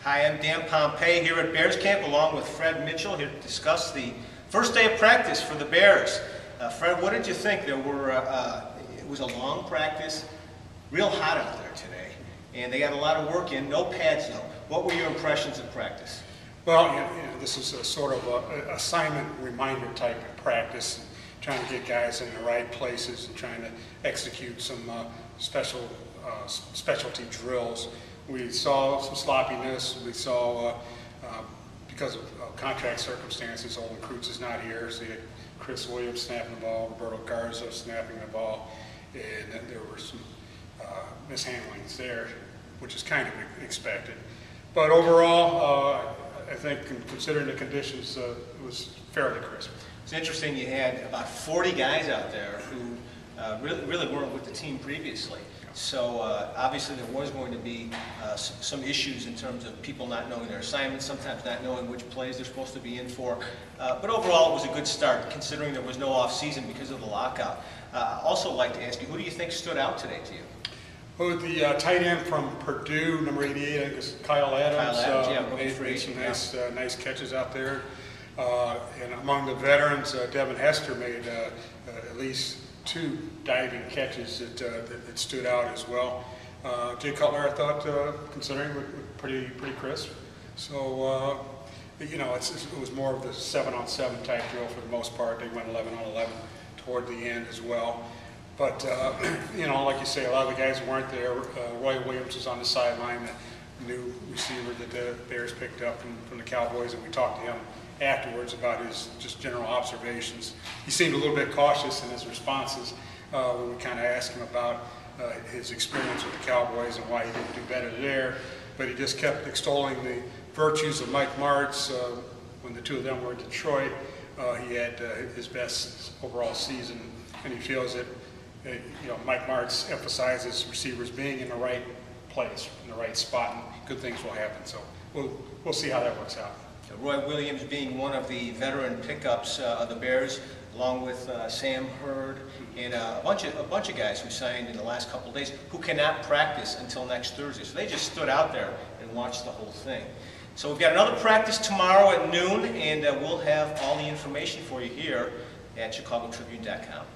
Hi, I'm Dan Pompei here at Bears Camp along with Fred Mitchell here to discuss the first day of practice for the Bears. Fred, what did you think? It was a long practice, real hot out there today, and they got a lot of work in, no pads though. What were your impressions of practice? Well, this is a sort of an assignment reminder type of practice, trying to get guys in the right places and trying to execute some specialty drills. We saw some sloppiness. We saw, because of contract circumstances, Olin Kreutz is not here, so you had Chris Williams snapping the ball, Roberto Garza snapping the ball, and there were some mishandlings there, which is kind of expected. But overall, I think considering the conditions, it was fairly crisp. It's interesting, you had about 40 guys out there who really weren't with the team previously. So obviously there was going to be some issues in terms of people not knowing their assignments, sometimes not knowing which plays they're supposed to be in for. But overall it was a good start, considering there was no off-season because of the lockout. Also like to ask you, who do you think stood out today to you? Oh, the tight end from Purdue, number 88, I think it's Kyle Adams. Kyle Adams, made some nice catches out there. And among the veterans, Devin Hester made at least 2 diving catches that stood out as well. Jay Cutler, I thought, considering, was pretty crisp. So, it was more of the 7-on-7 type drill for the most part. They went 11-on-11 toward the end as well. But, like you say, a lot of the guys who weren't there. Roy Williams was on the sideline, the new receiver that the Bears picked up from the Cowboys, and we talked to him afterwards about his just general observations. He seemed a little bit cautious in his responses when we kind of asked him about his experience with the Cowboys and why he didn't do better there. But he just kept extolling the virtues of Mike Martz. When the two of them were in Detroit, he had his best overall season, and he feels that Mike Martz emphasizes receivers being in the right place, in the right spot, and good things will happen. So we'll see how that works out. Roy Williams being one of the veteran pickups of the Bears, along with Sam Hurd and a bunch of guys who signed in the last couple of days who cannot practice until next Thursday. So they just stood out there and watched the whole thing. So we've got another practice tomorrow at noon, and we'll have all the information for you here at ChicagoTribune.com.